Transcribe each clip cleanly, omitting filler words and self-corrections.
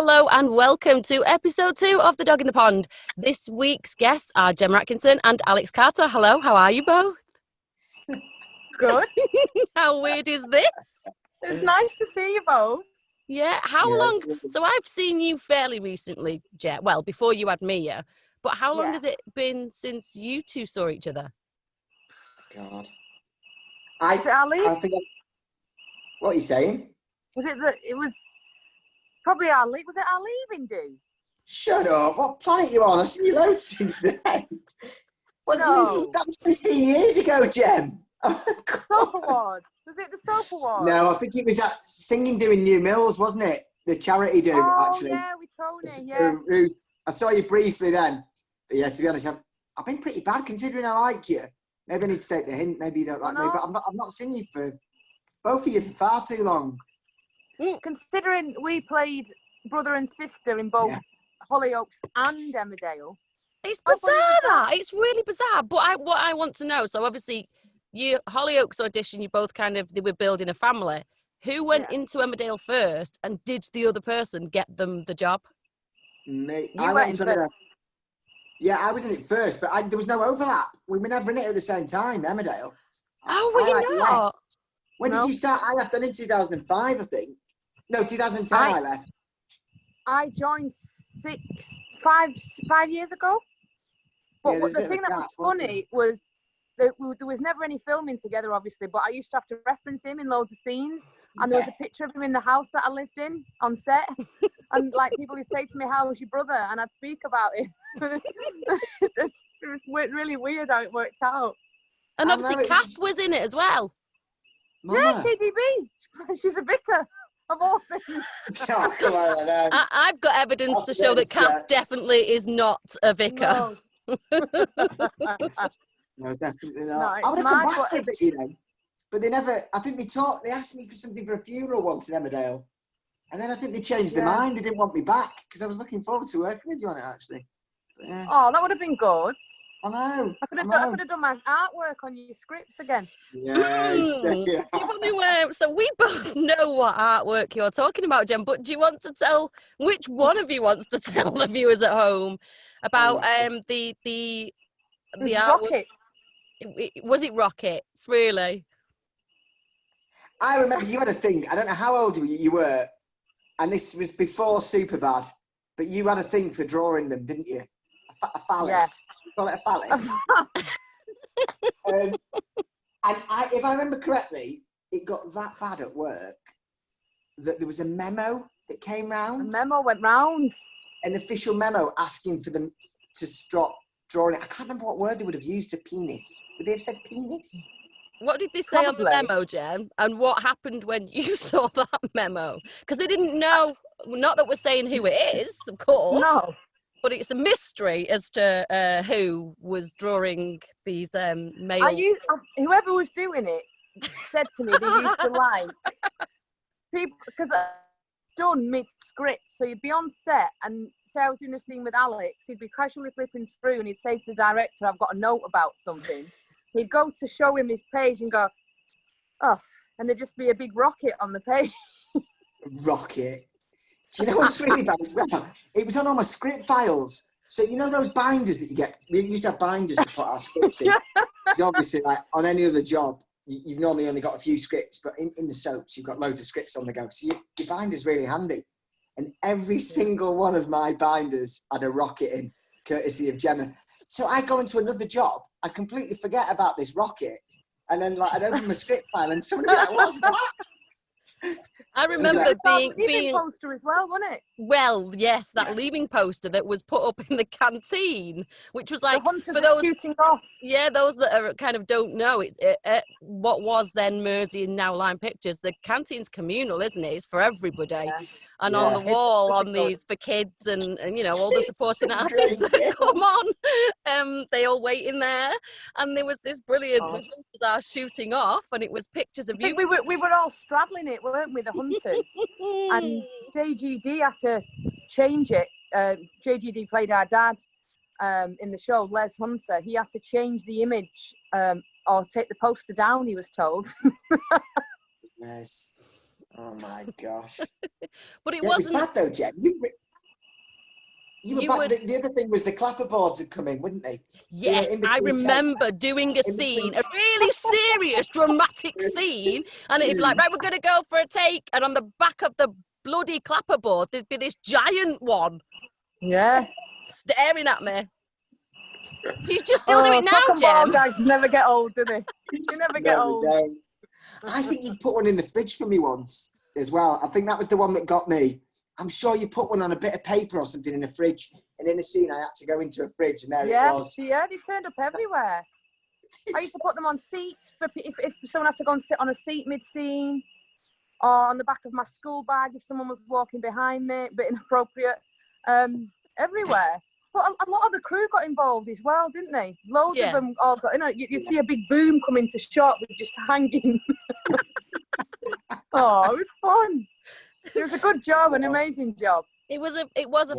Hello and welcome to episode 2 of The Dog in the Pond. This week's guests are Gemma Atkinson and Alex Carer. Hello, how are you both? Good. How weird is this? It's nice to see you both. Yeah, how long? So I've seen you fairly recently, Jet. Well, before you had Mia. But how long has it been since you two saw each other? God. Was it our leave? What are you saying? Was it that it was probably our leave? Was it our leaving do? Shut up. What planet are you on? I've seen you loads since then. What do you mean? That was 15 years ago, Gem. Soap Awards. Was it the Soap Awards? No, I think it was that singing doing New Mills, wasn't it? The charity do, actually. Oh, yeah, with Tony, yeah. Ruth. I saw you briefly then. But yeah, to be honest, I've been pretty bad considering I like you. Maybe I need to take the hint. Maybe you don't like me. But I've not seen you for, both of you, for far too long. Considering we played brother and sister in both Hollyoaks and Emmerdale. It's bizarre that. It's really bizarre. But what I want to know, so obviously you Hollyoaks audition, you both they were building a family. Who went into Emmerdale first and did the other person get them the job? Me. I went into Emmerdale. Yeah, I was in it first, but there was no overlap. We were never in it at the same time, Emmerdale. Oh, were you not? Left. When did you start? I left then in 2005, I think. No, 2010 I left. I joined 5 years ago. But the thing that was funny was that there was never any filming together, obviously, but I used to have to reference him in loads of scenes. And there was a picture of him in the house that I lived in on set. And like people would say to me, "How was your brother?" And I'd speak about it. It was really weird how it worked out. And obviously Kath was in it as well. Mama. Yeah, TDB. She's a vicar of all things. Oh, come on, I've got evidence to show that Kath definitely is not a vicar. No. No, definitely not. No, I would have come back for it, you know. But they never, I think they asked me for something for a funeral once in Emmerdale. And then I think they changed their mind. They didn't want me back because I was looking forward to working with you on it, actually. But, oh, that would have been good. I know. I could have done my artwork on your scripts again. Yes. Do you want me so we both know what artwork you're talking about, Jen, but do you want to tell, which one of you wants to tell the viewers at home about the artwork? Rocket. Was it Rockets, really? I remember you had a thing, I don't know how old you were, and this was before Superbad, but you had a thing for drawing them, didn't you? A phallus. Yeah. You call it a phallus. And if I remember correctly, it got that bad at work that there was a memo that came round. A memo went round. An official memo asking for them to stop drawing it. I can't remember what word they would have used for penis. Would they have said penis? What did they say on the memo, Jen? And what happened when you saw that memo? Because they didn't know, not that we're saying who it is, of course. No. But it's a mystery as to who was drawing these male... Whoever was doing it said to me they used to like people, because done mid-script, so you'd be on set and say I was doing a scene with Alex, he'd be casually flipping through and he'd say to the director, "I've got a note about something." He'd go to show him his page and go, "Oh," and there'd just be a big rocket on the page. Rocket. Do you know what's really bad as well? It was on all my script files. So you know those binders that you get? We used to have binders to put our scripts in. Because obviously, like on any other job, you've normally only got a few scripts, but in the soaps, you've got loads of scripts on the go. So your binder's really handy. And every single one of my binders had a rocket in, courtesy of Gemma. So I go into another job, I completely forget about this rocket, and then I'd open my script file and somebody would be like, "What's that?" I remember being poster as well, wasn't it? Well, yes, that leaving poster that was put up in the canteen, which was like for those shooting off. Yeah, those that are kind of don't know it. What was then Mersey and now Line Pictures, the canteen's communal, isn't it? It's for everybody. Yeah. And on the wall, on these for kids and you know all the supporting artists that come on, they all wait in there. And there was this brilliant the hunters are shooting off, and it was pictures of you. We were all straddling it, weren't we, the hunters? And JGD had to change it. JGD played our dad in the show, Les Hunter. He had to change the image or take the poster down, he was told. Yes. Oh my gosh. But it Yeah, it was wasn't. bad though, Jen. You were You back. would- The other thing was the clapper boards had come in, wouldn't they? So, Yes, in I between remember doing a in between scene, a really serious, dramatic scene, and it'd be like, right, we're going to go for a take, and on the back of the bloody clapperboard, there'd be this giant one Yeah. staring at me. You just still do it now, cock and ball Gem. gags never get old, do they? They never get No, old. they don't. I think you put one in the fridge for me once as well. I think that was the one that got me. I'm sure you put one on a bit of paper or something in the fridge, and in a scene I had to go into a fridge, and there it was. Yeah, they turned up everywhere. I used to put them on seats for if someone had to go and sit on a seat mid-scene, or on the back of my school bag if someone was walking behind me, a bit inappropriate. Everywhere. But a lot of the crew got involved as well, didn't they? Loads of them all got, you'd see a big boom come into shot with just hanging. Oh, it was fun. It was a good job, an amazing job. It was a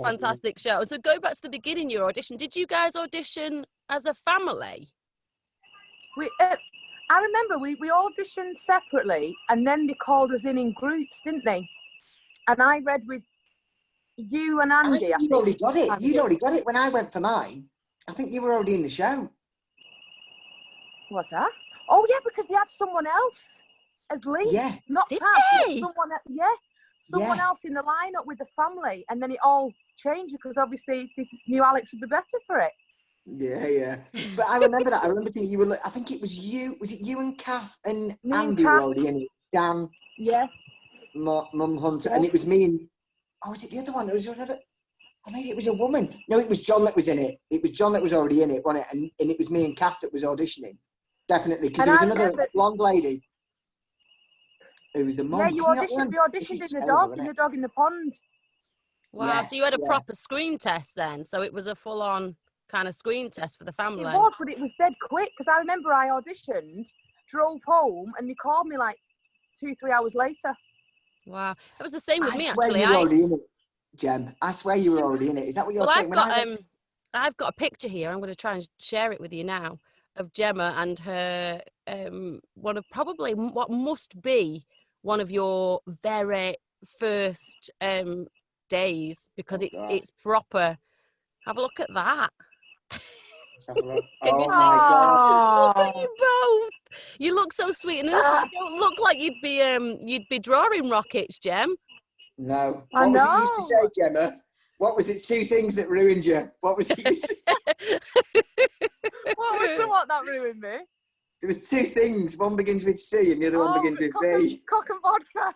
fantastic show. So going back to the beginning, your audition, did you guys audition as a family? I remember we auditioned separately, and then they called us in groups, didn't they? And I read with you and Andy. I think you'd already got it. You'd already got it when I went for mine. I think you were already in the show. What's that? Oh yeah, because they had someone else as lead. Yeah. Not Did Pam. they? Someone else in the lineup with the family, and then it all changed because obviously they knew Alex would be better for it. Yeah. But I remember that. I remember thinking you were. I think it was you. Was it you and Kath and Me and Andy Kath. were already in it? Dan. Yeah. Mum Hunter, Yeah. and it was me and. Oh, was it the other one? It was another. Or maybe it was a woman. No, it was John that was in it. It was John that was already in it, wasn't it? And it was me and Kath that was auditioning. Definitely, because there was another blonde lady. Who was the mum? Yeah, we auditioned in the dog in the pond. Wow, Yeah, so you had a proper screen test then. So it was a full-on kind of screen test for the family. It was, but it was dead quick because I remember I auditioned, drove home, and they called me like 2-3 hours later. Wow, it was the same with me I swear actually. you were already in it, Jem. I swear you were already in it. Is that what you're saying? I've got a picture here. I'm going to try and share it with you now of Gemma and her one of probably what must be one of your very first days, because it's proper. Have a look at that. Let's have a look. Can you Oh my God. Look at you both. You look so sweet and innocent. You don't look like you'd be drawing rockets, Gem. No. What was it you used to say, Gemma? What was it? 2 things that ruined you. What was it you said? What that ruined me? There was 2 things. One begins with C and the other one begins with B. Cock and vodka.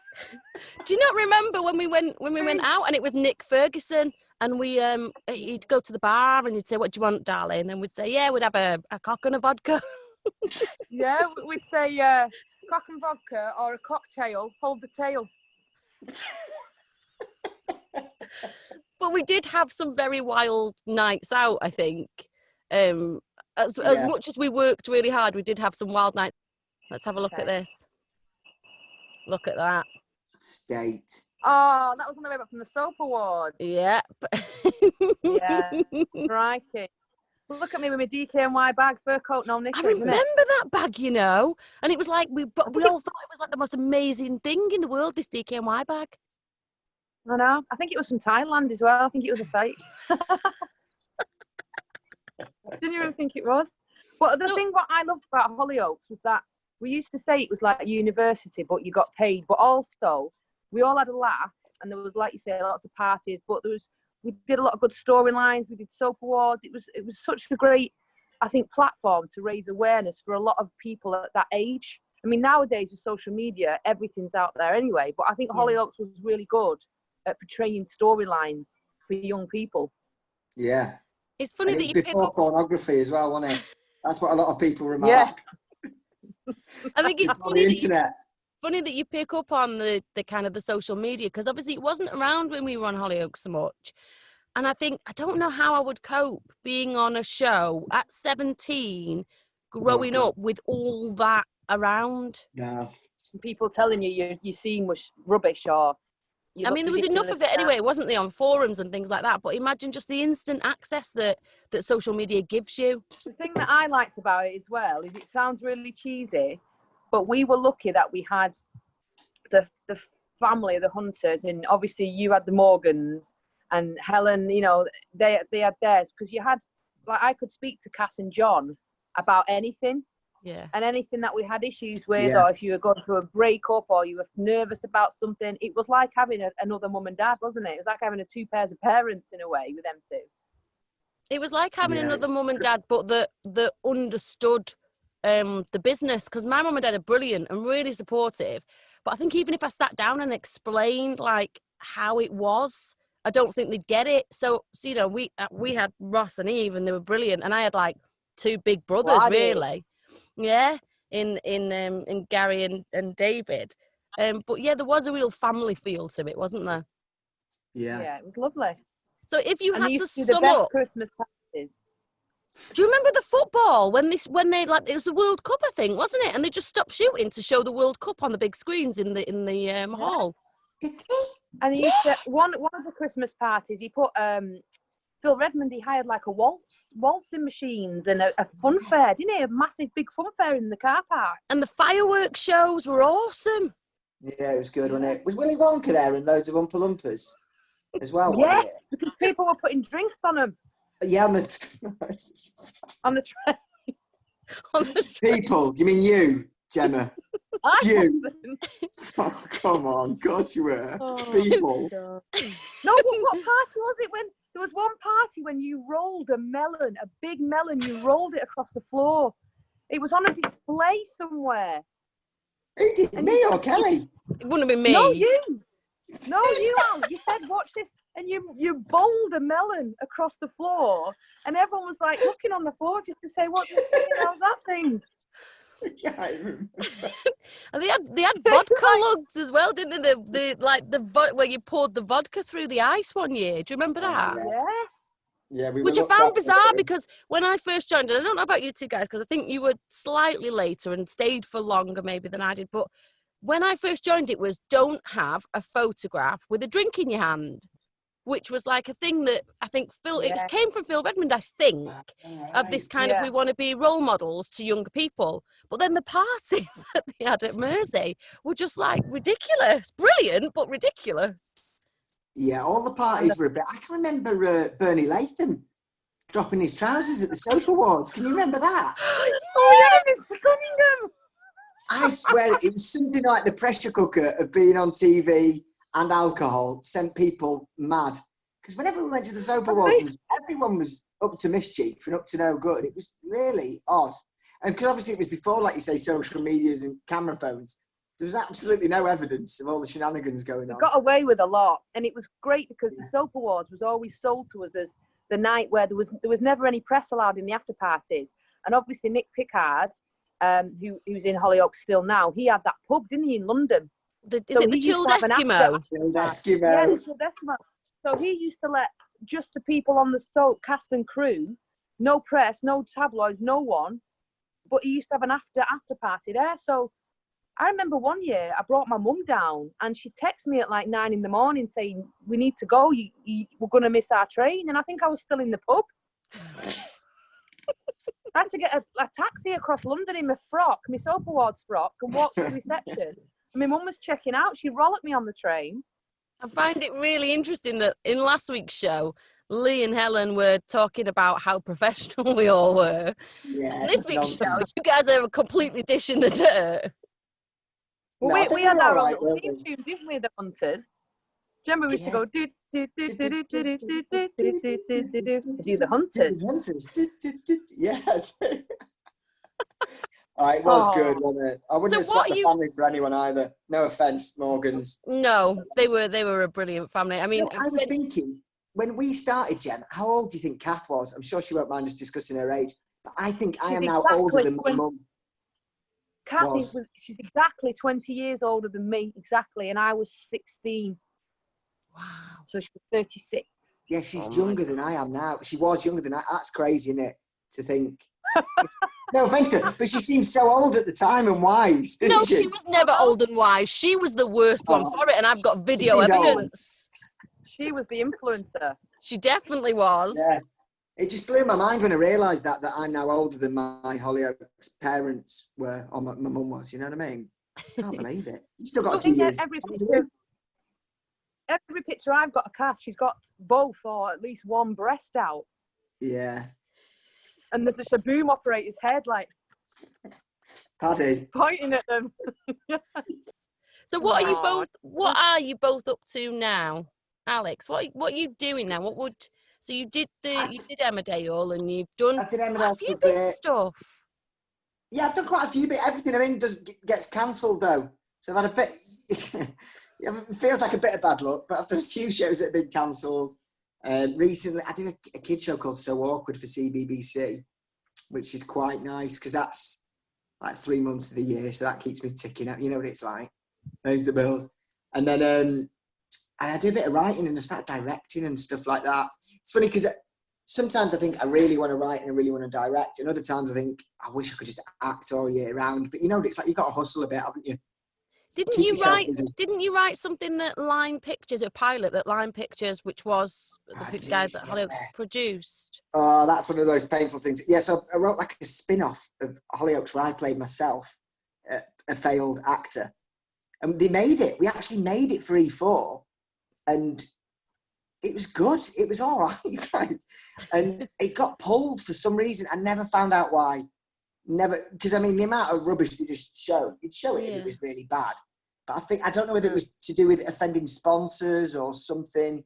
Do you not remember when we went out and it was Nick Ferguson and we he'd go to the bar and he'd say, "What do you want, darling?" And then we'd say, "Yeah, we'd have a cock and a vodka." Yeah, we'd say cock and vodka or a cocktail. Hold the tail. But we did have some very wild nights out, I think. As much as we worked really hard, we did have some wild nights. Let's have a look at this. Look at that. State. Oh, that was on the way back from the Soap Awards. Yep. Yeah. Crikey. Look at me with my DKNY bag, fur coat, no knickers. I remember that bag, you know. And it was like, we all thought it was like the most amazing thing in the world, this DKNY bag. I know. I think it was from Thailand as well. I think it was a fake. Didn't even think it was. But the thing what I loved about Hollyoaks was that we used to say it was like a university, but you got paid. But also, we all had a laugh, and there was, like you say, lots of parties. But we did a lot of good storylines. We did soap awards. It was such a great, I think, platform to raise awareness for a lot of people at that age. I mean, nowadays with social media, everything's out there anyway. But I think Hollyoaks was really good at portraying storylines for young people. Yeah. It's funny that you before pornography as well, wasn't it? That's what a lot of people remark. Yeah. I think it's on the internet. Funny that you pick up on the kind of the social media, because obviously it wasn't around when we were on Hollyoaks so much. And I don't know how I would cope being on a show at 17, growing up with all that around. No. People telling you your scene was rubbish or... I mean, there was enough of it anyway, wasn't there, on forums and things like that? But imagine just the instant access that social media gives you. The thing that I liked about it as well is it sounds really cheesy, but we were lucky that we had the family, the Hunters, and obviously you had the Morgans and Helen, you know, they had theirs, because you had, like, I could speak to Cass and John about anything. Yeah. And anything that we had issues with, or if you were going through a breakup or you were nervous about something, it was like having another mum and dad, wasn't it? It was like having two pairs of parents in a way with them two. It was like having another mum and dad, but that understood the business, because my mum and dad are brilliant and really supportive. But I think even if I sat down and explained like how it was, I don't think they'd get it. So you know, we had Ross and Eve, and they were brilliant, and I had like two big brothers, really. Yeah, in Gary and David. But yeah, there was a real family feel to it, wasn't there? Yeah, it was lovely. So if you had to sum up, the best Christmas parties. do you remember the football when they like, it was the World Cup, I think, wasn't it? And they just stopped shooting to show the World Cup on the big screens in the hall. And he used to, one of the Christmas parties, he put Phil Redmond, he hired like a waltzing machines and a fun fair, didn't he? A massive big fun fair in the car park. And the fireworks shows were awesome. Yeah, it was good, wasn't it? Was Willy Wonka there and loads of Oompa Loompas as well? Yes, because people were putting drinks on them. Yeah, on the train. People, do you mean you, Gemma? You. Oh, come on, God, you were. People. No, but what party was it when there was one party when you rolled a melon, a big melon, you rolled it across the floor. It was on a display somewhere. Who did, me or Kelly? It wouldn't have been me. No, you. No, you, Al. You said, watch this. And you bowled a melon across the floor. And everyone was like looking on the floor just to say, what the hell's that thing? I can't remember. And they had vodka lugs as well, didn't they? Where you poured the vodka through the ice one year. Do you remember that? Yeah. Which I found bizarre, because when I first joined, and I don't know about you two guys, because I think you were slightly later and stayed for longer maybe than I did, but when I first joined, it was don't have a photograph with a drink in your hand, which was like a thing that I think came from Phil Redmond, I think, of this kind of, we want to be role models to younger people. But then the parties that they had at Mersey were just like ridiculous, brilliant, but ridiculous. Yeah, all the parties were a bit. I can remember Bernie Latham dropping his trousers at the Soap Awards. Can you remember that? Oh yeah, it's Cunningham. I swear it was something like the pressure cooker of being on TV and alcohol sent people mad. Because whenever we went to the Soap Awards, everyone was up to mischief and up to no good. It was really odd. And because obviously it was before, like you say, social medias and camera phones, there was absolutely no evidence of all the shenanigans going on. We got away with a lot, and it was great because the Soap Awards was always sold to us as the night where there was never any press allowed in the after parties. And obviously Nick Pickard, who's in Hollyoaks still now, he had that pub, didn't he, in London? Is it the Chilled Eskimo? Chilled Eskimo. Yeah, the Chilled Eskimo. So he used to let just the people on the soap, cast and crew, no press, no tabloids, no one. But he used to have an after party there. So I remember one year I brought my mum down, and she texted me at like 9 a.m. saying, we need to go, we're going to miss our train. And I think I was still in the pub. I had to get a taxi across London in my frock, my Soap Awards frock, and walk to the reception. And my mum was checking out. She rollocked me on the train. I find it really interesting that in last week's show, Lee and Helen were talking about how professional we all were. Yeah, this week's show, you guys are completely dishing the dirt. Well, we had our own little theme tune, didn't we, the Hunters? Do you remember we used to go do the Hunters? Yeah. It was good, wasn't it? I wouldn't have swapped the family for anyone either. No offence, Morgans. No, they were a brilliant family. I mean, I was thinking, when we started, Jen, how old do you think Kath was? I'm sure she won't mind us discussing her age, but I think I am now older than my mum. Kath she's exactly 20 years older than me, exactly, and I was 16. Wow. So she was 36. Yeah, she's younger than I am now. She was younger than I. That's crazy, isn't it? To think. No offence to her, but she seemed so old at the time and wise, didn't she? No, she was never old and wise. She was the worst one for it, and I've got video evidence. She was the influencer. She definitely was. Yeah. It just blew my mind when I realised that I'm now older than my Hollyoaks parents were, or my mum was, you know what I mean? I can't believe it. You still got a few years. every picture I've got of Cass, she's got both or at least one breast out. Yeah. And there's just a boom operator's head, like, Paddy. pointing at them. So what are you both up to now, Alex? What are you doing now? So you did Emmerdale and you've done I did Emmerdale a few bits of stuff. Yeah, I've done quite a few bits. Everything I'm in gets cancelled though. So I've had a bit. It feels like a bit of bad luck, but I've done a few shows that have been cancelled. Recently, I did a kid show called So Awkward for CBBC, which is quite nice because that's like 3 months of the year, so that keeps me ticking up. You know what it's like. Those the bills. And then I did a bit of writing and I started directing and stuff like that. It's funny because sometimes I think I really want to write and I really want to direct, and other times I think I wish I could just act all year round. But you know, it's like you've got to hustle a bit, haven't you? Didn't you write something that Line Pictures, a pilot that Line Pictures, which was the guys at Hollyoaks produced? Oh, that's one of those painful things. Yeah, so I wrote like a spin-off of Hollyoaks where I played myself, a failed actor. And they made it. We actually made it for E4. And it was good. It was all right. Like, and it got pulled for some reason. I never found out why. Never, because I mean, the amount of rubbish they just showed, you'd show it and it was really bad. But I don't know whether it was to do with offending sponsors or something,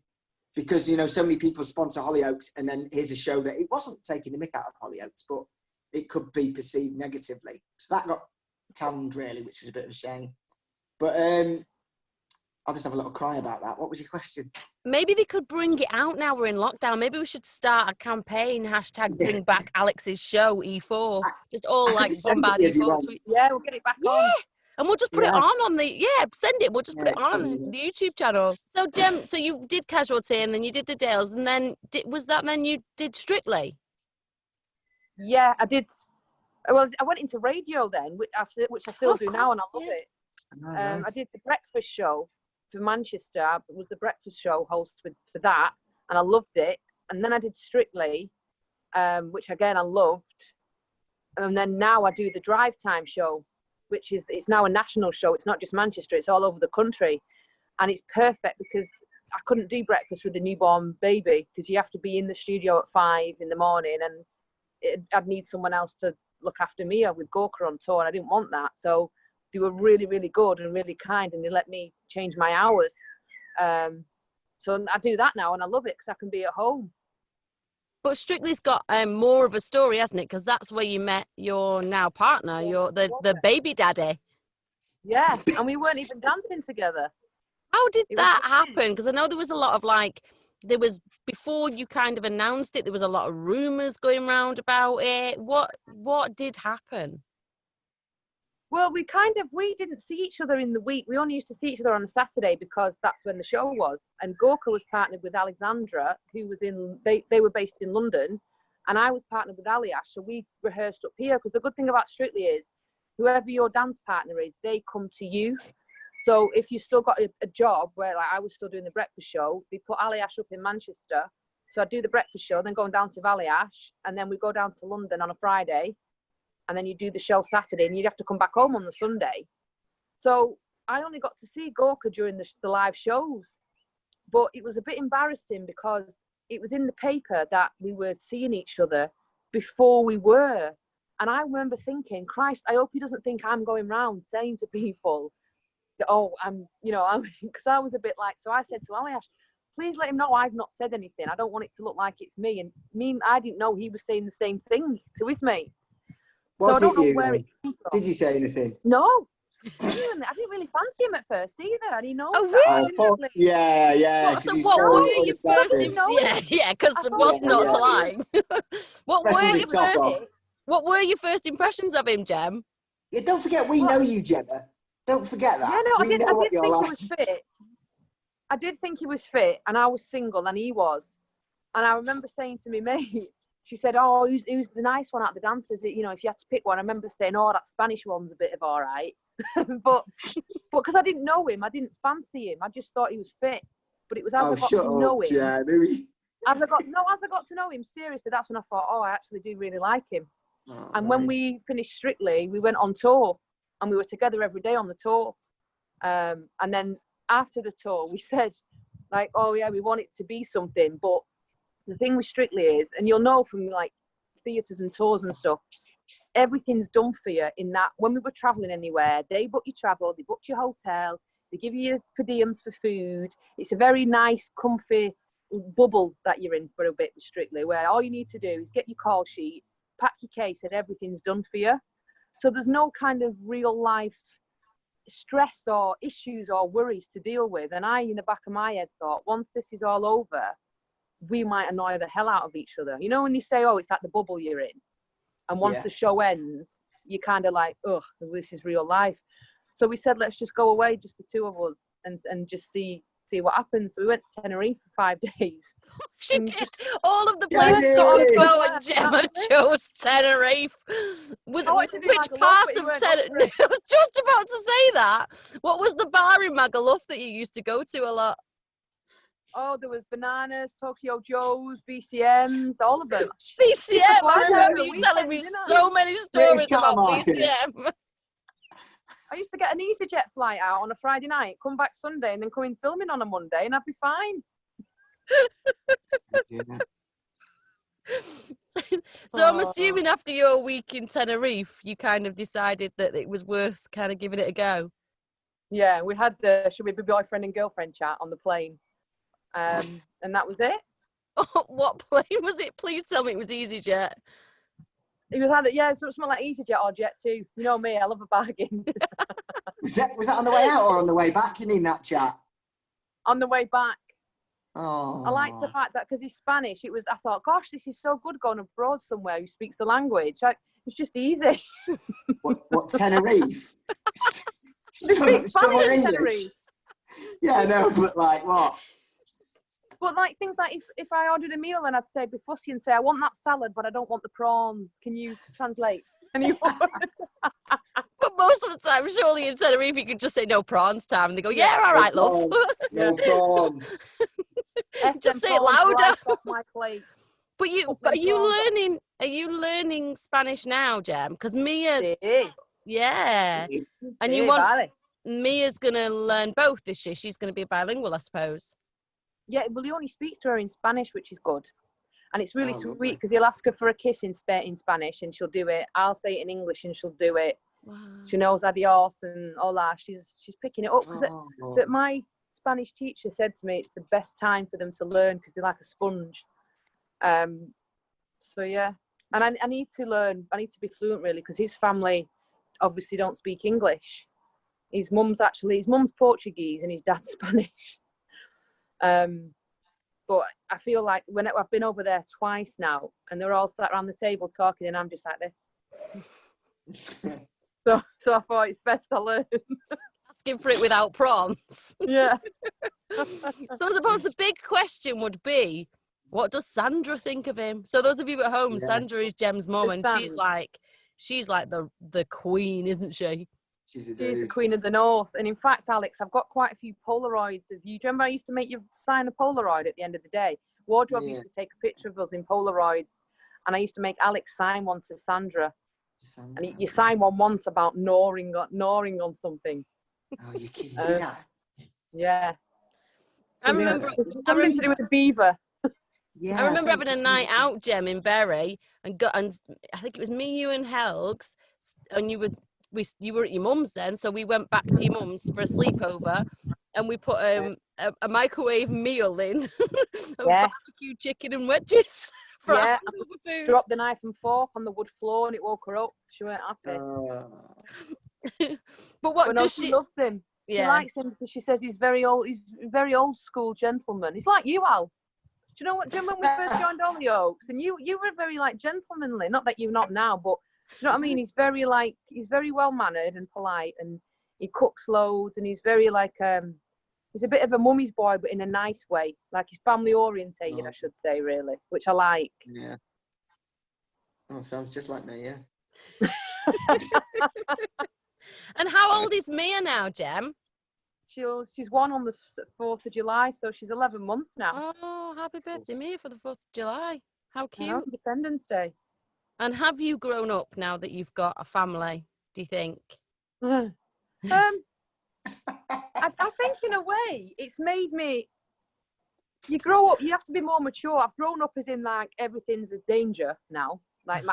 because, you know, so many people sponsor Hollyoaks, and then here's a show that it wasn't taking the mick out of Hollyoaks, but it could be perceived negatively. So that got canned, really, which was a bit of a shame. But I'll just have a little cry about that. What was your question? Maybe they could bring it out now we're in lockdown. Maybe we should start a campaign, #bring back Alex's show, E4. Just all like bombard E4 tweets. Yeah, we'll get it back on. And we'll just put it on the, send it. We'll just put it on the YouTube channel. So, Gem, so you did Casualty and then you did the Dales, and then then you did Strictly? Yeah, I did. Well, I went into radio then, which I still do now, and I love it. I did the breakfast show for Manchester. I was the breakfast show host for that, and I loved it. And then I did Strictly, which again I loved. And then now I do the Drive Time show, which it's now a national show. It's not just Manchester, it's all over the country. And it's perfect because I couldn't do breakfast with a newborn baby because you have to be in the studio at 5 in the morning, and I'd need someone else to look after me with Gorka on tour, and I didn't want that. So they were really, really good and really kind, and they let me change my hours. So I do that now, and I love it because I can be at home. But Strictly's got more of a story, hasn't it? Because that's where you met your now partner, the baby daddy. Yeah, and we weren't even dancing together. How did that happen? Because I know there was a lot of before you kind of announced it, there was a lot of rumours going round about it. What did happen? Well, we didn't see each other in the week. We only used to see each other on a Saturday because that's when the show was. And Gorka was partnered with Alexandra, who was they were based in London, and I was partnered with Aliash. So we rehearsed up here, because the good thing about Strictly is whoever your dance partner is, they come to you. So if you still got a job where, like, I was still doing the breakfast show, they put Aliash up in Manchester. So I'd do the breakfast show, then going down to Aliash, and then we go down to London on a Friday. And then you do the show Saturday, and you'd have to come back home on the Sunday. So I only got to see Gorka during the live shows. But it was a bit embarrassing because it was in the paper that we were seeing each other before we were. And I remember thinking, Christ, I hope he doesn't think I'm going round saying to people that, because I was a bit like, so I said to Aliash, please let him know I've not said anything. I don't want it to look like it's me. And I didn't know he was saying the same thing to his mates. Was so I don't it know you? where it came from. Did you say anything? No. I didn't really fancy him at first either, and he knows. Oh, really? Oh, yeah. So what were your first? Because what's not to like? What were your first impressions of him, Gem? Yeah, don't forget we know you, Gemma. Don't forget that. Yeah, no, I did think he was fit. I did think he was fit, and I was single, and he was. And I remember saying to me mate, she said, "Oh, who's the nice one out of the dancers? If you had to pick one." I remember saying, "Oh, that Spanish one's a bit of all right," but because I didn't know him, I didn't fancy him. I just thought he was fit. But it was as I got to know him. As I got to know him seriously, that's when I thought, "Oh, I actually do really like him." And when we finished Strictly, we went on tour, and we were together every day on the tour. And then after the tour, we said, Like, oh yeah, we want it to be something. But the thing with Strictly is, and you'll know from like theatres and tours and stuff, everything's done for you in that when we were travelling anywhere, they book your travel, they book your hotel, they give you per diems for food. It's a very nice, comfy bubble that you're in for a bit with Strictly, where all you need to do is get your call sheet, pack your case, and everything's done for you. So there's no kind of real life stress or issues or worries to deal with. And I, in the back of my head, thought, once this is all over, we might annoy the hell out of each other. You know, when you say, oh, it's like the bubble you're in. And once the show ends, you're kind of like, oh, this is real life. So we said, let's just go away, just the two of us, and just see what happens. So we went to Tenerife for 5 days. She did. All of the Yeah, places to go, and Gemma chose Tenerife. Which part of Tenerife? I was just about to say that. What was the bar in Magaluf that you used to go to a lot? Oh, there was Bananas, Tokyo Joe's, BCMs, all of them. BCM. I remember you telling me so many stories about BCM. I used to get an EasyJet flight out on a Friday night, come back Sunday, and then come in filming on a Monday, and I'd be fine. So I'm assuming after your week in Tenerife, you kind of decided that it was worth kind of giving it a go. Yeah, we had the should we be boyfriend and girlfriend chat on the plane, and that was it. Oh, what plane was it? Please tell me it was EasyJet. It was either something like EasyJet or Jet2. You know me, I love a bargain. Was that on the way out or on the way back? You mean that chat? On the way back. Oh. I like the fact that because he's Spanish, I thought, gosh, this is so good going abroad somewhere who speaks the language. It's just easy. What Tenerife? Still English. Tenerife. Yeah, no, but like what? But like things like if I ordered a meal and I'd say be fussy and say I want that salad but I don't want the prawns. Can you translate? But most of the time, surely in Tenerife, you could just say no prawns, Tam, and they go, yeah, all right, love. No prawns. Just say it louder. Off my plate. But are you learning Spanish now, Gem? Because Mia, yeah, and you want Mia's gonna learn both, is she? She's gonna be bilingual, I suppose. Yeah, well, he only speaks to her in Spanish, which is good. And it's really sweet because he'll ask her for a kiss in Spanish and she'll do it. I'll say it in English and she'll do it. Wow. She knows adios and all that. She's picking it up. That my Spanish teacher said to me it's the best time for them to learn because they're like a sponge. So, yeah. And I need to learn. I need to be fluent, really, because his family obviously don't speak English. His mum's Portuguese and his dad's Spanish. But I feel like when I've been over there twice now and they're all sat around the table talking and I'm just like this. So I thought it's best I learn. Asking for it without prompts. Yeah. So I suppose the big question would be, what does Sandra think of him? So those of you at home, Sandra is Gem's mum and she's like the queen, isn't she? She's the queen of the north. And in fact, Alex, I've got quite a few Polaroids of you. Do you remember I used to make you sign a Polaroid at the end of the day? Wardrobe used to take a picture of us in Polaroids. And I used to make Alex sign one to Sandra. And you sign one once about gnawing on something. Oh, you're kidding. Yeah. I remember something to do with a beaver. Yeah, I remember having a night out, Gem, in Bury, and I think it was me, you, and Helgs, and you were at your mum's then, so we went back to your mum's for a sleepover, and we put a microwave meal in, barbecue chicken and wedges. Yeah, dropped the knife and fork on the wood floor, and it woke her up. She weren't happy. But she loves him. Yeah. She likes him because she says he's very old. He's a very old school gentleman. He's like you, Al. Do you know what? Do you remember when we first joined Hollyoaks? And you were very like gentlemanly. Not that you're not now, but you know what I mean. He's very well mannered and polite, and he cooks loads, and he's very like he's a bit of a mummy's boy, but in a nice way. Like he's family orientated, I should say, really, which I like. Yeah. Oh, sounds just like me, yeah. And how old is Mia now, Gem? She's 1 on the 4th of July, so she's 11 months now. Oh, happy birthday, Mia, for the 4th of July. How cute. Independence Day. And have you grown up now that you've got a family, do you think? I think in a way it's made me you grow up, you have to be more mature. I've grown up as in like everything's a danger now. Like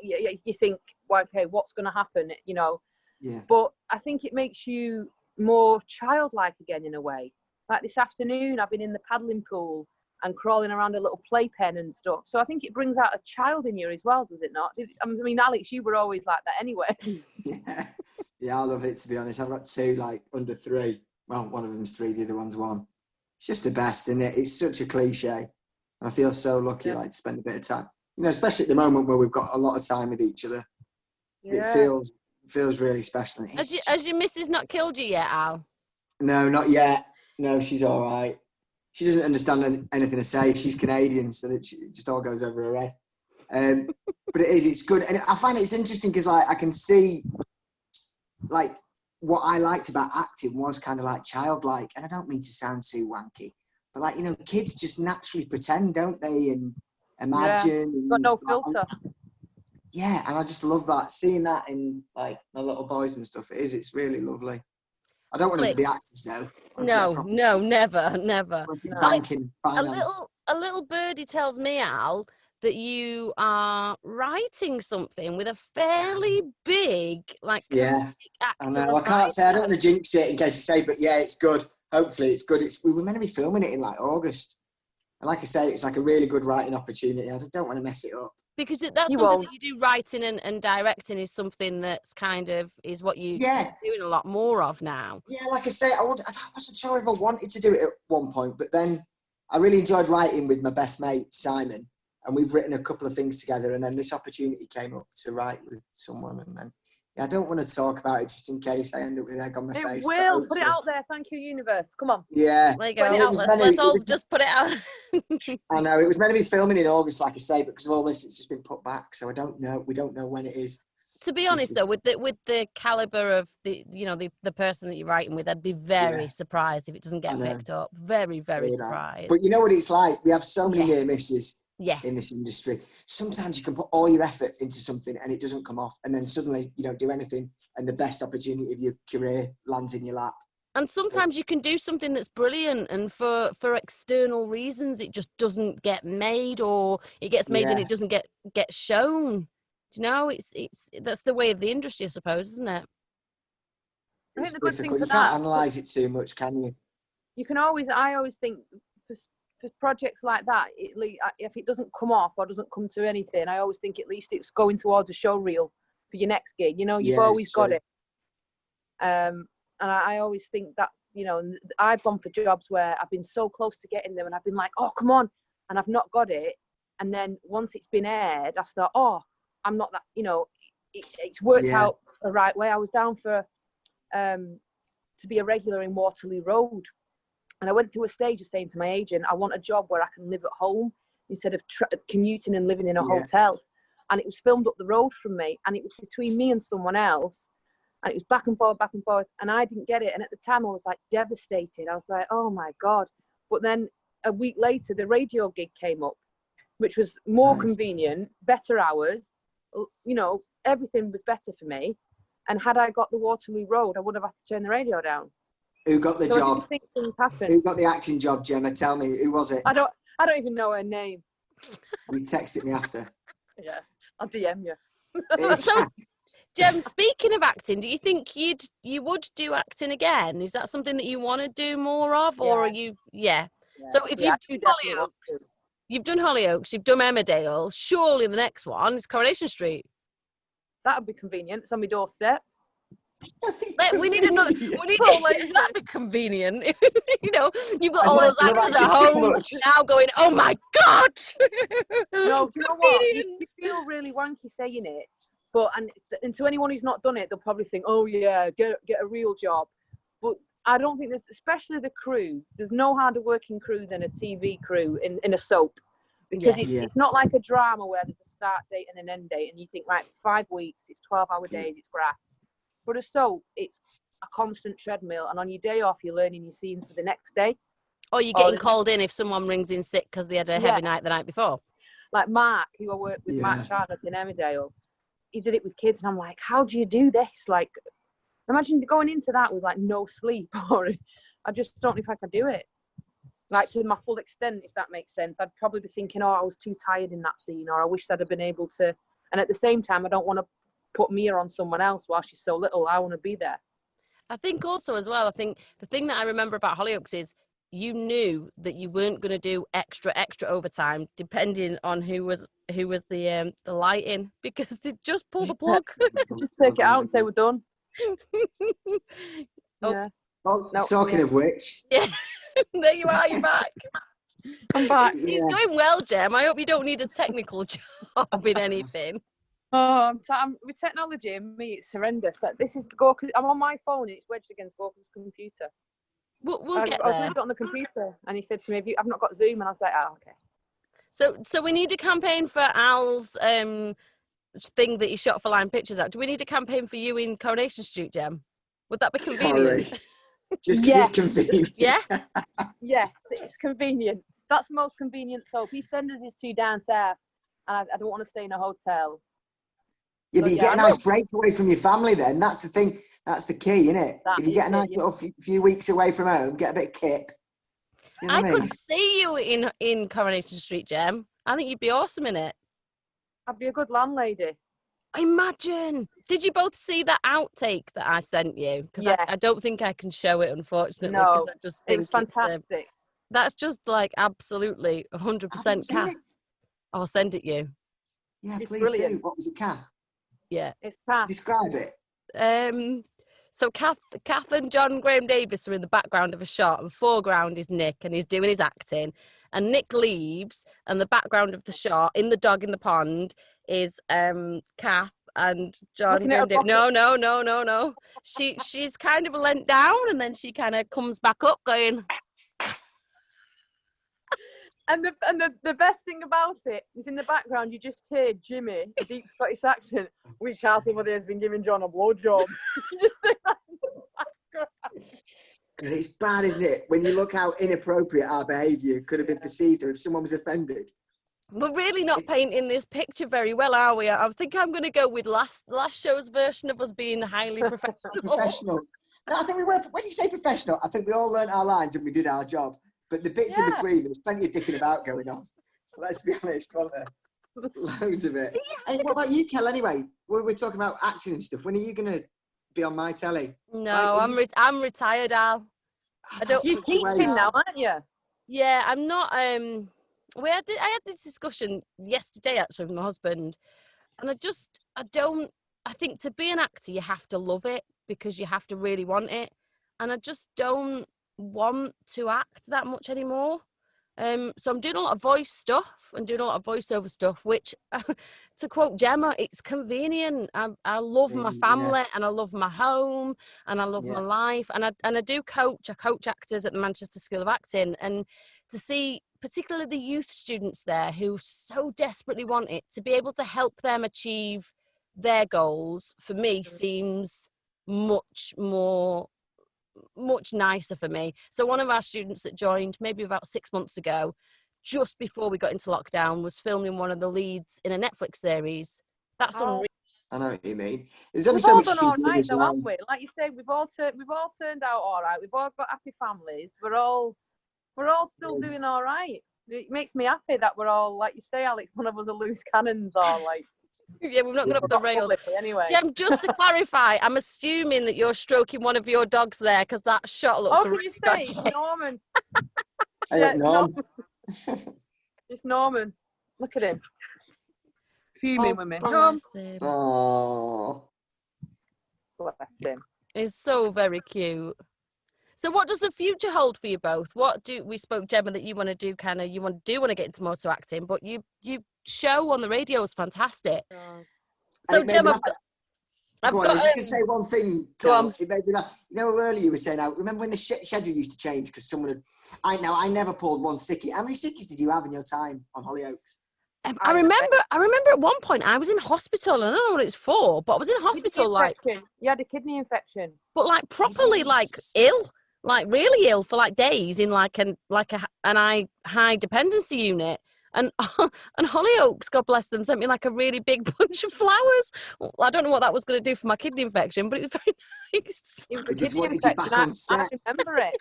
you think, well, okay, what's going to happen? You know. Yeah. But I think it makes you more childlike again in a way. Like this afternoon, I've been in the paddling pool and crawling around a little playpen and stuff. So I think it brings out a child in you as well, does it not? I mean, Alex, you were always like that anyway. Yeah, I love it, to be honest. I've got 2 like under 3. Well, one of them's 3, the other one's 1. It's just the best, isn't it? It's such a cliche. I feel so lucky, like, to spend a bit of time. You know, especially at the moment where we've got a lot of time with each other. Yeah. It feels really special. Has your missus not killed you yet, Al? No, not yet. No, she's all right. She doesn't understand anything I say. She's Canadian, so it just all goes over her head. But it's good. And I find it's interesting because, like, I can see, like, what I liked about acting was kind of, like, childlike. And I don't mean to sound too wanky, but, like, you know, kids just naturally pretend, don't they? And imagine. Yeah, got no filter. Yeah, and I just love that. Seeing that in, like, my little boys and stuff, it's really lovely. I don't want them to be actors, though. No, never. Banking, finance. A little birdie tells me, Al, that you are writing something with a fairly big, like, yeah. I know. I can't say. I don't want to jinx it in case I say, but yeah, it's good. Hopefully, it's good. We were meant to be filming it in like August, and like I say, it's like a really good writing opportunity. I just don't want to mess it up. Because that's something that you do. Writing and directing is something that's kind of is what you're doing a lot more of now. Yeah, like I say, I wasn't sure if I wanted to do it at one point, but then I really enjoyed writing with my best mate Simon, and we've written a couple of things together. And then this opportunity came up to write with someone, and then I don't want to talk about it just in case I end up with egg on my face. It will. Put it out there. Thank you, universe. Come on. Yeah. There you go. Let's all just put it out. I know. It was meant to be filming in August, like I say, but because of all this, it's just been put back. So I don't know. We don't know when it is. To be honest, though, with the caliber of the person that you're writing with, I'd be very surprised if it doesn't get picked up. Very, very surprised. But you know what it's like? We have so many near misses. Yes. In this industry, sometimes you can put all your effort into something and it doesn't come off, and then suddenly you don't do anything, and the best opportunity of your career lands in your lap. And sometimes you can do something that's brilliant, and for external reasons, it just doesn't get made, or it gets made and it doesn't get shown. Do you know, it's that's the way of the industry, I suppose, isn't it? I think the good thing for you can't analyse it too much, can you? You can always. I always think. For projects like that, if it doesn't come off or doesn't come to anything, I always think at least it's going towards a show reel for your next gig. You know, you've always got it. And I always think that, you know, I've gone for jobs where I've been so close to getting them and I've been like, oh, come on, and I've not got it. And then once it's been aired, I've thought, oh, I'm not that, you know, it's worked out the right way. I was down for to be a regular in Waterloo Road. And I went through a stage of saying to my agent, I want a job where I can live at home instead of commuting and living in a hotel. And it was filmed up the road from me, and it was between me and someone else. And it was back and forth, and I didn't get it. And at the time I was like devastated. I was like, oh my God. But then a week later, the radio gig came up, which was more convenient, better hours. You know, everything was better for me. And had I got the Waterloo Road, I would have had to turn the radio down. Who got the job? I think things happen. Who got the acting job, Gemma? Tell me, who was it? I don't even know her name. You text it me after. Yeah, I'll DM you. So, Gem, speaking of acting, do you think you would do acting again? Is that something that you want to do more of, or are you? Yeah. So if you've done Hollyoaks, you've done Emmerdale. Surely the next one is Coronation Street. That would be convenient. It's on my doorstep. We need another. That'd be convenient. You know, you've got all those actors at home now going, "Oh my God!" No, you know what? You feel really wanky saying it, but and to anyone who's not done it, they'll probably think, "Oh yeah, get a real job." But I don't think there's, especially the crew. There's no harder working crew than a TV crew in a soap, because it's not like a drama where there's a start date and an end date, and you think, right, 5 weeks, it's 12-hour days, it's graft. But a soap, it's a constant treadmill, and on your day off, you're learning your scenes for the next day. Or you're getting called in if someone rings in sick because they had a heavy night the night before. Like Mark, who I worked with, Mark Charnock in Emmerdale, he did it with kids, and I'm like, how do you do this? Like, imagine going into that with like no sleep, or I just don't know if I could do it. like to my full extent, if that makes sense. I'd probably be thinking, oh, I was too tired in that scene, or I wish I'd have been able to. And at the same time, I don't want to put Mia on someone else while she's so little. I want to be there. I think also as well, I think the thing that I remember about Hollyoaks is you knew that you weren't going to do extra overtime depending on who was the lighting, because they'd just pull the plug. Just take it out and say we're done. Oh. Yeah. Oh, talking of which. Yeah, there you are, you're back. I'm back. He's doing well, Gem. I hope you don't need a technical job in anything. Oh, with technology and me, it's horrendous. Like, this is I'm on my phone and it's wedged against Gorkan's computer. We'll get I was there. left it on the computer, and he said to me, "I've not got Zoom," and I was like, "Oh, okay." So we need a campaign for Al's thing that he shot for Line Pictures out. Do we need a campaign for you in Coronation Street, Gem? Would that be convenient? Sorry. Just because it's convenient. Yeah? Yes, it's convenient. That's the most convenient soap. EastEnders is too down south, and I don't want to stay in a hotel. Yeah, but you get a nice break away from your family then. That's the thing. That's the key, isn't it? If you get a nice little few weeks away from home, get a bit of kip. You know I what I mean? could see you in Coronation Street, Gem. I think you'd be awesome in it. I'd be a good landlady. Imagine. Did you both see that outtake that I sent you? Because Yeah. I don't think I can show it, unfortunately. No, because I just think it was fantastic. that's just like absolutely 100% Kath. I'll send it you. Yeah, It's please brilliant. do. What was it, Kath? Yeah. It's fast. Describe it. So Kath and John Graham Davis are in the background of a shot, and foreground is Nick, and he's doing his acting. And Nick leaves, and the background of the shot in the dog in the pond is Kath and John Graham Davis. No. She's kind of leant down, and then she kind of comes back up, going. And the best thing about it is in the background you just hear Jimmy, a deep Scottish accent. We can't see whether he's been giving John a blowjob. You just hear that in the background. And it's bad, isn't it? When you look how inappropriate our behaviour could have been perceived, or if someone was offended. We're really not painting this picture very well, are we? I think I'm going to go with last show's version of us being highly professional. No, I think we were. When you say professional, I think we all learnt our lines and we did our job. But the bits in between, there's plenty of dicking about going on. Let's be honest, wasn't there? Loads of it. Hey, what about you, Kel, anyway? We're talking about acting and stuff. When are you going to be on my telly? No, I'm retired, Al. You're teaching now, aren't you? Yeah, I'm not. I had this discussion yesterday, actually, with my husband. And I think to be an actor, you have to love it because you have to really want it. And I just don't want to act that much anymore. So I'm doing a lot of voice stuff and doing a lot of voiceover stuff, which to quote Gemma, it's convenient. I love my family and I love my home and I love my life, and I do coach. I coach actors at the Manchester School of Acting, and to see particularly the youth students there who so desperately want it, to be able to help them achieve their goals, for me seems much nicer for me. So one of our students that joined maybe about 6 months ago, just before we got into lockdown, was filming one of the leads in a Netflix series. That's unreal. I know what you mean. There's only We've so all much done you all can do right, as though, well. haven't we? Like you say, we've all turned out all right. We've all got happy families. We're all still doing all right. It makes me happy that we're all, like you say, Alex, none of us are loose cannons or like. Yeah, we've not gone up the rails. Anyway. Jem, just to clarify, I'm assuming that you're stroking one of your dogs there, because that shot looks really can you say it's Norman? Norman. It's Norman. Look at him. Fuming with me. Bless him. Oh. Bless him. It's so very cute. So what does the future hold for you both? We spoke, Gemma, that you want to do you want to get into motor acting, but you show on the radio is fantastic. So Gemma, I was just going to say one thing, Kel. It made me laugh. You know, earlier you were saying, remember when the schedule used to change because someone had... I never pulled one sickie. How many sickies did you have in your time on Hollyoaks? I remember at one point I was in hospital, and I don't know what it was for, but I was in hospital you had a kidney infection. But like properly like ill, like really ill for like days in like an high dependency unit. And Hollyoaks, God bless them, sent me like a really big bunch of flowers. Well, I don't know what that was going to do for my kidney infection, but it was very nice. It was I just kidney wanted you infection. back on set. I remember it.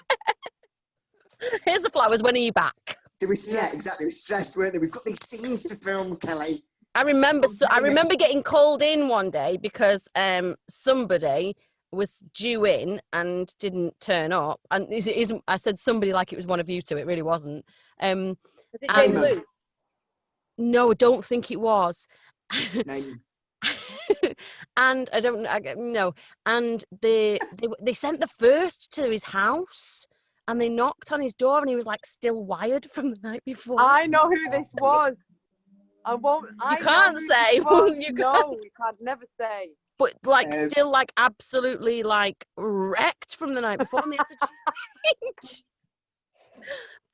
Here's the flowers. When are you back? Yeah, exactly. They were stressed, weren't they? We've got these scenes to film, Kelly. I remember getting called in one day because somebody was due in and didn't turn up. And I said somebody like it was one of you two. It really wasn't. Was it Luke? No, I don't think it was. Name. And I don't know. And they sent the first to his house, and they knocked on his door, and he was like still wired from the night before. I know who this was. I won't. You can't say. No, you can't never say. But like still like absolutely like wrecked from the night before, and they had to change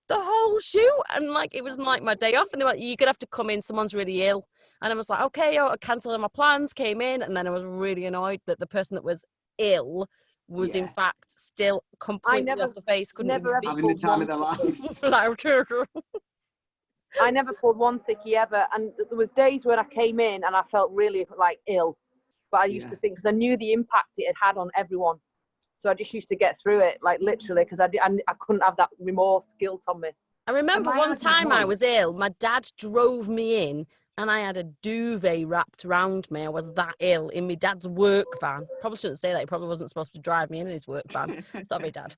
the whole shoot. And like it was like my day off, and they were like, "You're gonna have to come in. Someone's really ill." And I was like, "Okay, I cancelled my plans." Came in, and then I was really annoyed that the person that was ill was in fact still completely off the face. Couldn't having the time of their life. I never pulled one sickie ever, and there was days when I came in and I felt really like ill, but I used to think, because I knew the impact it had on everyone, so I just used to get through it, like literally, because I couldn't have that remorse, guilt on me. I remember one time I was ill, my dad drove me in and I had a duvet wrapped around me. I was that ill in my dad's work van. Probably shouldn't say that. He probably wasn't supposed to drive me in his work van. Sorry, Dad.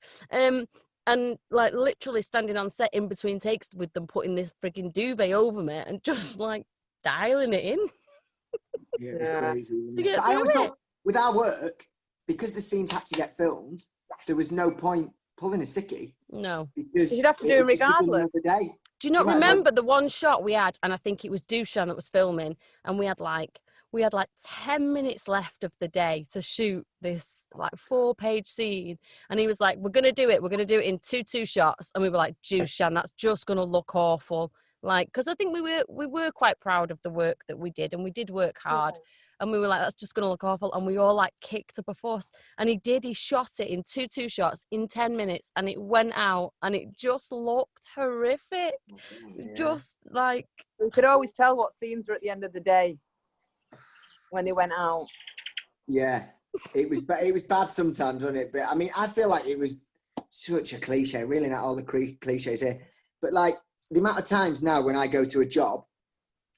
And like literally standing on set in between takes with them putting this freaking duvet over me and just like dialing it in. Yeah, it was crazy. But I always thought with our work, because the scenes had to get filmed, there was no point pulling a sickie. No. Because you'd have to do it regardless. Do you not remember the one shot we had? And I think it was Dushan that was filming, and we had like 10 minutes left of the day to shoot this like 4-page scene, and he was like, we're gonna do it in two shots, and we were like, Dushan, that's just gonna look awful, like, because I think we were quite proud of the work that we did, and we did work hard. And we were like, that's just gonna look awful, and we all like kicked up a fuss, and he shot it in two shots in 10 minutes, and it went out, and it just looked horrific. Just like, we could always tell what scenes were at the end of the day when they went out. Yeah, it was bad sometimes, wasn't it? But I mean, I feel like it was such a cliche, really, not all the cliches here, but like the amount of times now when I go to a job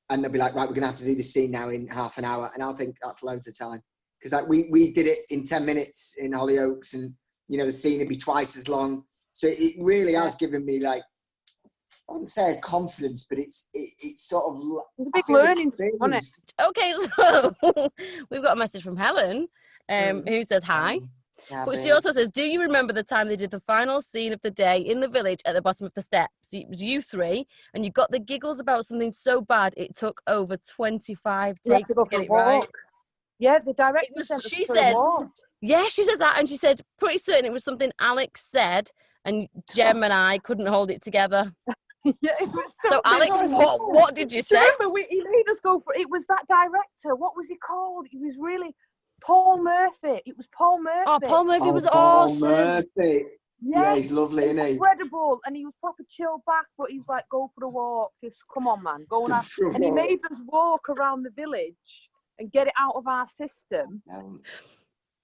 and they'll be like, right, we're gonna have to do this scene now in half an hour, and I'll think that's loads of time, because like we did it in 10 minutes in Hollyoaks, and you know the scene would be twice as long, so it really has given me, like, I wouldn't say a confidence, but it's sort of, it's a big learning, wasn't it? Okay, so we've got a message from Helen, who says hi. But she also says, do you remember the time they did the final scene of the day in the village at the bottom of the steps? It was you three, and you got the giggles about something so bad it took over 25 takes to get it right. Yeah, the director said, she says that, and she said pretty certain it was something Alex said, and Gem and I couldn't hold it together. Yeah, it was so Alex, what did you say? Remember, he made us go for it. Was that director? What was he called? He was really Paul Murphy. It was Paul Murphy. Oh, Paul Murphy was awesome. Paul Murphy. Yeah, he's lovely, isn't he? Incredible. And he was proper chilled back, but he's like, go for a walk. Just come on, man, go and have. And he made us walk around the village and get it out of our system.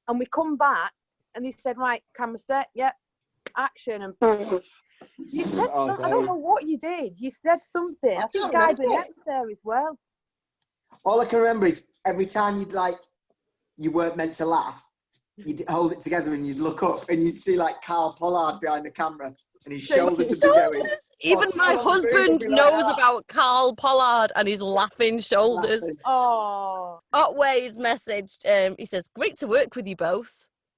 And we come back, and he said, right, camera set, yep, action, and. You said I don't know what you did. You said something. I think Guy Burnett's there as well. All I can remember is every time you weren't meant to laugh, you'd hold it together and you'd look up and you'd see like Carl Pollard behind the camera and his shoulders would be going. Even my husband knows about Carl Pollard and his laughing shoulders. Oh. Otway's messaged. He says, great to work with you both.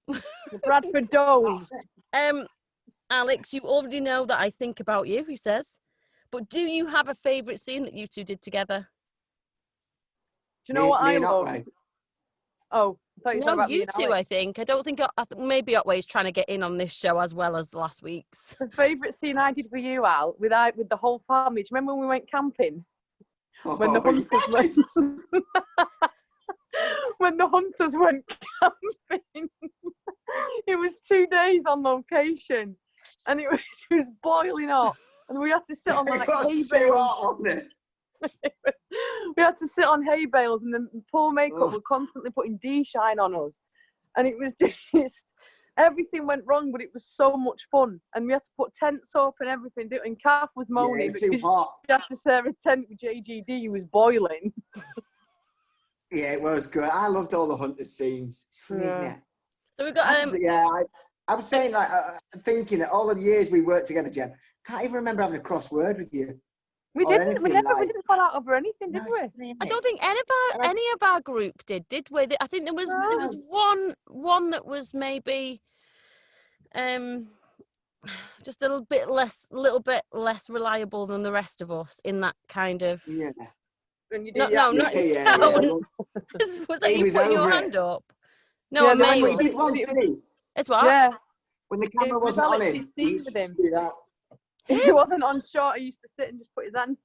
The Bradford Dome. Alex, you already know that I think about you, he says. But do you have a favourite scene that you two did together? Do you know what I love? Oh, I thought you were talking about you two, I think. I don't think, maybe Otway's trying to get in on this show as well as last week's. The favourite scene I did for you, Al, with the whole family. Do you remember when we went camping? When the hunters went... when the hunters went camping. It was 2 days on location. And it was boiling hot, and we had to sit on like hay bales. We had to sit on hay bales, and the poor makeup were constantly putting D-shine on us, and it was just everything went wrong, but it was so much fun. And we had to put tent soap and everything. And Kath was moaning too hot. after Sarah's tent with JGD was boiling. Yeah, it was good. I loved all the hunters scenes. It's funny, isn't it? So we've got I was saying, like, thinking all the years we worked together, Jem. Can't even remember having a crossword with you. We didn't. We didn't fall out over anything, did we? I don't think any of our group did we? I think there was one that was maybe just a little bit less reliable than the rest of us in that kind of. Yeah. No. Was that you putting your hand up? No, yeah, he did once, didn't he? It's what? Yeah. When the camera wasn't on him, he used to do that. If he wasn't on shot, he used to sit and just put his hand.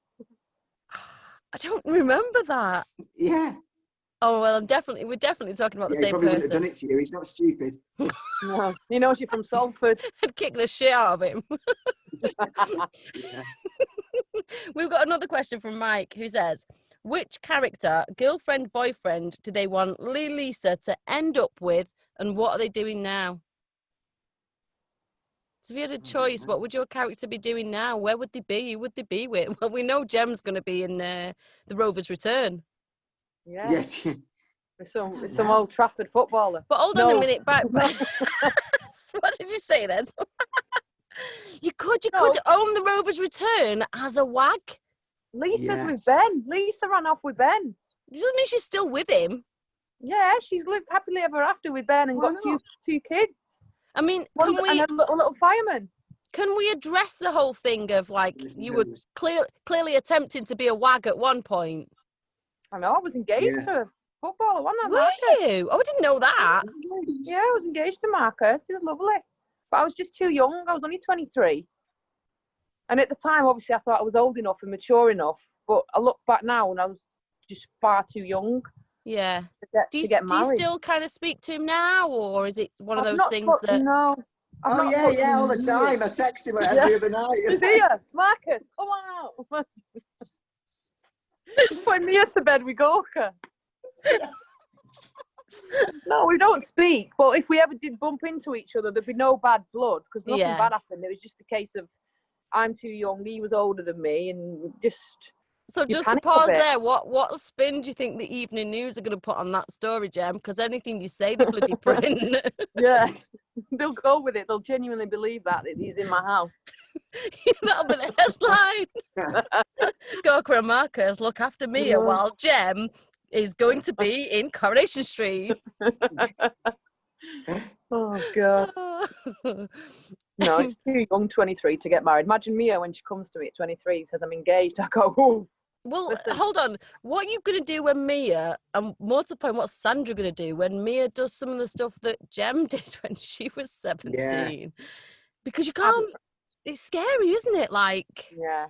I don't remember that. Yeah. Oh well, we're definitely talking about the same person. He probably wouldn't have done it to you. He's not stupid. No, he knows you from Salford. I'd kick the shit out of him. We've got another question from Mike who says, which character, girlfriend, boyfriend, do they want Lisa to end up with, and what are they doing now? So if you had a choice, what would your character be doing now? Where would they be? Who would they be with? Well, we know Gem's going to be in the Rovers Return. Yeah. Yeah. With some old Trafford footballer. But hold on a minute. What did you say then? You could own the Rovers Return as a wag. Lisa's with Ben. Lisa ran off with Ben. Doesn't mean she's still with him. Yeah, she's lived happily ever after with Ben and got two kids. I mean, and a little fireman. Can we address the whole thing of like you were clearly attempting to be a wag at one point? I know, I was engaged to a footballer, wasn't I? Were you? Oh, I didn't know that. Yeah, I was engaged to Marcus. He was lovely. But I was just too young. I was only 23. And at the time, obviously, I thought I was old enough and mature enough. But I look back now and I was just far too young. Yeah. Do you still kind of speak to him now, or is it one of those things that... No. Yeah, all the time. I text him every other night. He's here. Marcus, come on. Putting me to bed with Gorka. No, we don't speak. But if we ever did bump into each other, there'd be no bad blood because nothing bad happened. It was just a case of I'm too young, he was older than me, and just... So just to pause there, what spin do you think the evening news are going to put on that story, Gem? Because anything you say, they bloody print. Yeah, they'll go with it. They'll genuinely believe that he's in my house. That'll be the headline. Gorka and Marcus look after Mia while Gem is going to be in Coronation Street. Oh, God. No, it's too young, 23, to get married. Imagine Mia when she comes to me at 23, says I'm engaged. I go, oh. Well, hold on. What are you going to do when Mia, and more to the point, what's Sandra going to do when Mia does some of the stuff that Gem did when she was 17? Yeah. Because you can't, it's scary, isn't it? Like, yeah,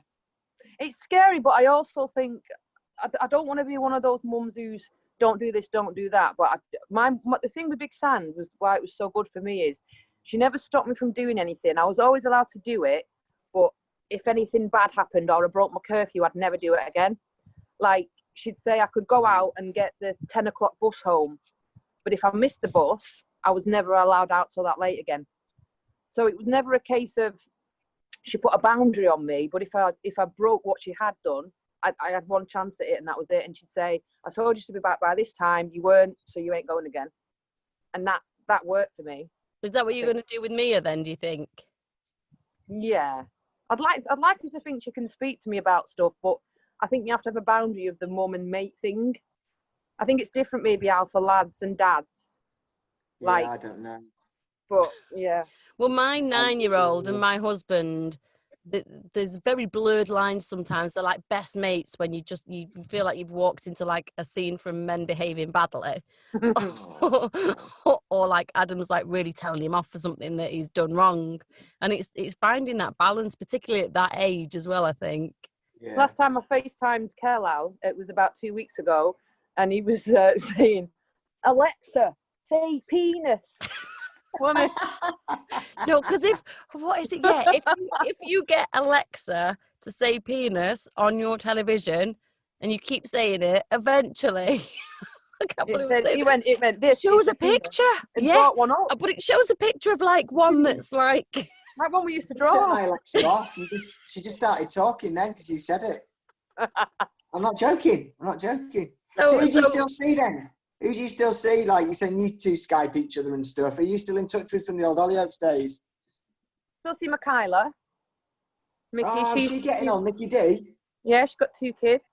it's scary, but I also think, I don't want to be one of those mums who's don't do this, don't do that. But the thing with Big Sand was why it was so good for me is she never stopped me from doing anything. I was always allowed to do it, but if anything bad happened or I broke my curfew, I'd never do it again. Like, she'd say I could go out and get the 10 o'clock bus home, but if I missed the bus, I was never allowed out till that late again. So it was never a case of she put a boundary on me, but if I broke what she had done, I had one chance at it and that was it. And she'd say, I told you to be back by this time, you weren't, so you ain't going again. And that worked for me. Is that what you're going to do with Mia then, do you think? Yeah. I'd like her to think she can speak to me about stuff, but I think you have to have a boundary of the mum and mate thing. I think it's different maybe, Al, for lads and dads. Yeah, I don't know. But, yeah. Well, my 9-year-old and my husband, there's very blurred lines sometimes. They're like best mates when you feel like you've walked into like a scene from Men Behaving Badly. or like Adam's like really telling him off for something that he's done wrong. And it's finding that balance, particularly at that age as well, I think. Yeah. Last time I FaceTimed Carlisle, it was about 2 weeks ago, and he was saying, Alexa, say penis. No, because what is it? Yeah, if you get Alexa to say penis on your television and you keep saying it, eventually I can't believe I It went this. It shows a picture. And Yeah. brought one up. But it shows a picture of like one that's like... Like one we used to You set draw. my Alexa off. She just started talking then because you said it. I'm not joking. So who do you still see then? Who do you still see? Like you're saying, you two Skype each other and stuff. Are you still in touch with from the old Hollyoaks days? Still see Michaela. Mickey, How's she getting on, Mickey D? Yeah, she's got 2 kids.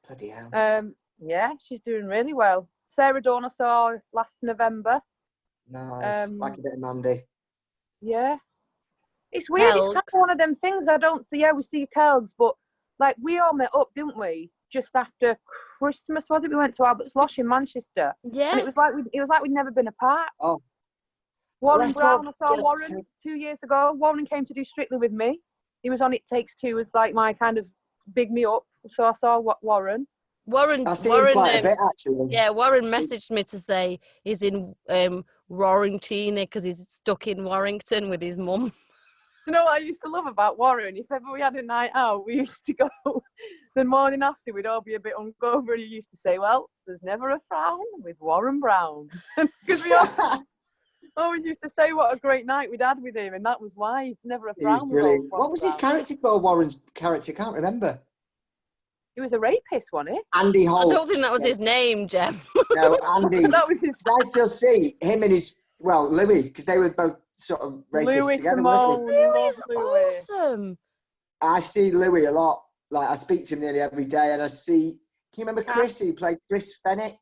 Bloody hell. Yeah, she's doing really well. Sarah Dawn I saw last November. Nice. Like a bit of Mandy. Yeah. It's weird. It's kind of one of them things I don't see. Yeah, we see Kelgs, but like we all met up, didn't we? Just after Christmas, was it? We went to Albert Slosh in Manchester. Yeah. And it was like we'd never been apart. Oh. Warren Brown, I saw Warren 2 years ago. Warren came to do Strictly with me. He was on It Takes Two as like my kind of big me up. So I saw Warren. I see him quite a bit actually. Yeah, Warren messaged me to say he's in Warrington because he's stuck in Warrington with his mum. You know what I used to love about Warren? If ever we had a night out, we used to go. The morning after, we'd all be a bit hungover, and he used to say, "Well, there's never a frown with Warren Brown," because we always used to say what a great night we'd had with him, and that was why never a frown. He's brilliant. What was his character called? Warren's character, can't remember. He was a rapist, wasn't he? Andy Holt. I don't think that was his name, Gem. No, Andy. That was his. I still see him and Louis, because they were both sort of rapists together, wasn't he? Louis. Awesome. I see Louis a lot. Like, I speak to him nearly every day, and I see... Can you remember Chris, who played Chris Fennick?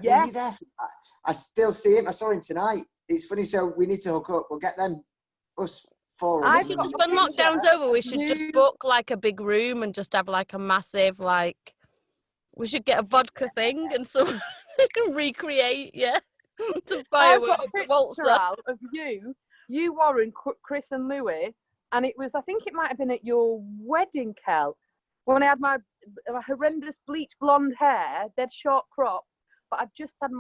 Yeah. Were you there for that? I still see him. I saw him tonight. It's funny, so we need to hook up. We'll get them, us four. When lockdown's over, we should just book, like, a big room and just have, like, a massive, like... We should get a vodka thing and some recreate, some fireworks. I've got a picture out of you, Warren, Chris and Louis, and it was, I think it might have been at your wedding, Kel, when I had my horrendous bleach blonde hair, dead short crop, but I just had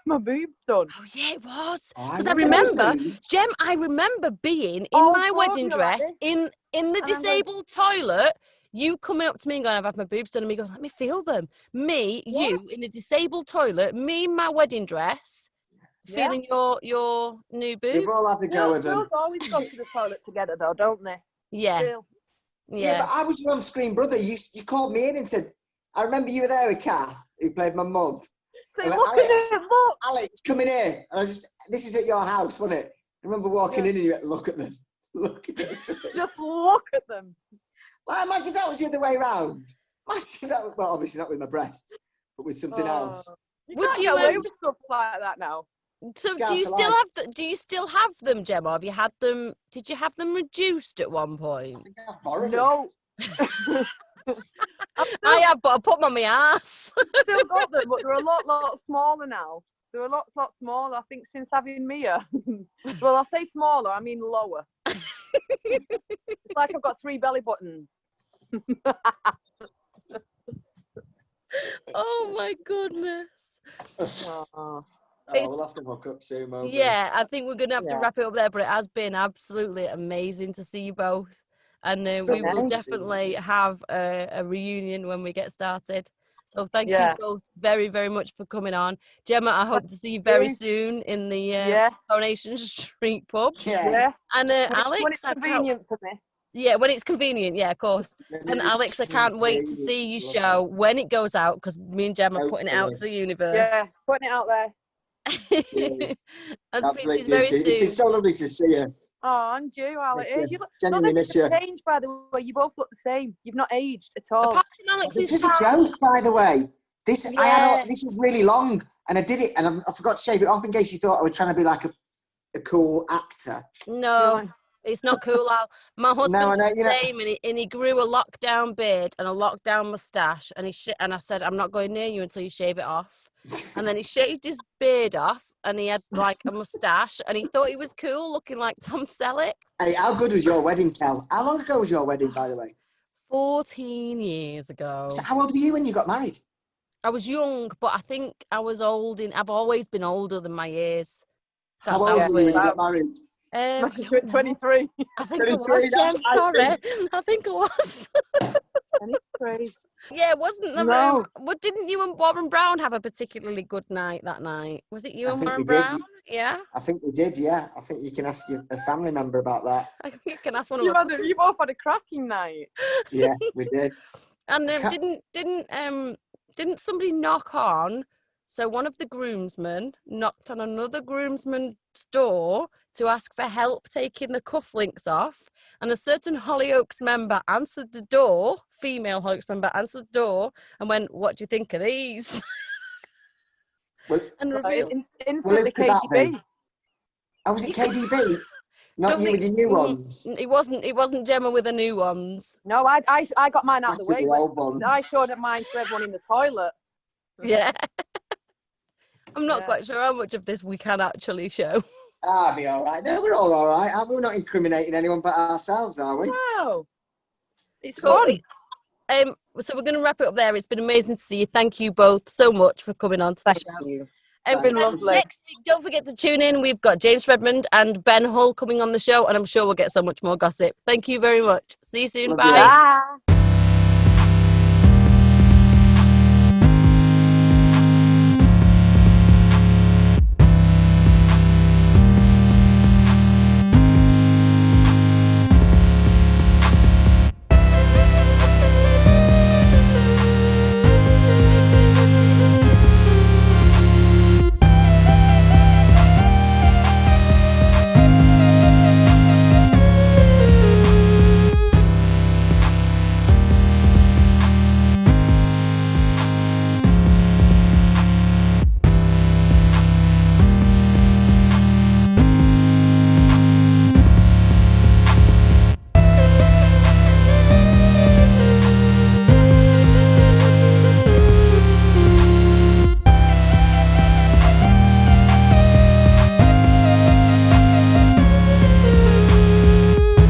my boobs done. Oh yeah, it was. Because I remember, Gem, I remember being in my wedding dress in the disabled toilet. You coming up to me and going, I've had my boobs done, and me going, let me feel them. Me, you in a disabled toilet, me in my wedding dress, feeling your new boobs. We've all had to go with them. Girls always go to the toilet together, though, don't they? Yeah. Yeah, but I was your on-screen brother. You called me in and said, I remember you were there with Kath, who played my mum. So look. Alex, come in here. And this was at your house, wasn't it? I remember walking in and you went, look at them. Look at them. Just look at them. Well, imagine that was the other way around. Imagine that was, well, obviously not with my breasts, but with something else. Would you do stuff like that now? So do you still have them, Gemma? Have you had them? Did you have them reduced at one point? I think I borrowed No. I have, but I put them on my ass. Still got them, but they're a lot smaller now. They're a lot smaller, I think, since having Mia. Well, I say smaller, I mean lower. It's like I've got 3 belly buttons. Oh my goodness. We'll have to hook up soon, won't we? Yeah, I think we're going to have to wrap it up there, but it has been absolutely amazing to see you both. And we will definitely have a reunion when we get started. So thank you both very, very much for coming on. Gemma, I hope to see you very soon in the Coronation Street pub. Yeah. And Alex, when it's convenient for me. Yeah, when it's convenient, yeah, of course. And Alex, I can't wait to see your show when it goes out, because me and Gemma are putting it out to the universe. Yeah, putting it out there. And speak to you very soon. It's been so lovely to see you. Oh, and you, Alex. You look, genuinely miss you. Changed, by the way. You both look the same. You've not aged at all. This was a joke, by the way. This was really long, and I did it, and I forgot to shave it off in case you thought I was trying to be like a cool actor. No, it's not cool, Al. My husband was the same, and he grew a lockdown beard and a lockdown moustache, and I said, I'm not going near you until you shave it off. And then he shaved his beard off, and he had like a moustache, and he thought he was cool, looking like Tom Selleck. Hey, how good was your wedding, Kel? How long ago was your wedding, by the way? 14 years ago. So how old were you when you got married? I was young, but I think I was old. I've always been older than my years. How old were you when you got married? 23. I think I was, Jem, sorry. I think I was. And it's crazy. Yeah, wasn't there? No. Didn't you and Warren Brown have a particularly good night that night? Was it you I and think Warren we did. Brown? Yeah. I think we did, yeah. I think you can ask a family member about that. I think you can ask one of You my you both had a cracking night. Yeah, we did. And Ca- didn't somebody knock on? So one of the groomsmen knocked on another groomsman's door to ask for help taking the cufflinks off, and a certain Hollyoaks member answered the door. Female Hollyoaks member answered the door and went, "What do you think of these?" Well, And revealed. Instantly could that be? KGB. Oh, was it KDB? Not you with the new ones? It wasn't Gemma with the new ones. No, I got mine out of the Back way. with the old ones. I showed mine to everyone in the toilet. Yeah. I'm not Yeah. quite sure how much of this we can actually show. Ah, be all right. No, we're all right. We're not incriminating anyone but ourselves, are we? No. It's Cool. fun. So we're going to wrap it up there. It's been amazing to see you. Thank you both so much for coming on to the show. you. It's been lovely. Next week, don't forget to tune in. We've got James Redmond and Ben Hull coming on the show, and I'm sure we'll get so much more gossip. Thank you very much. See you soon. Love Bye. you. Bye.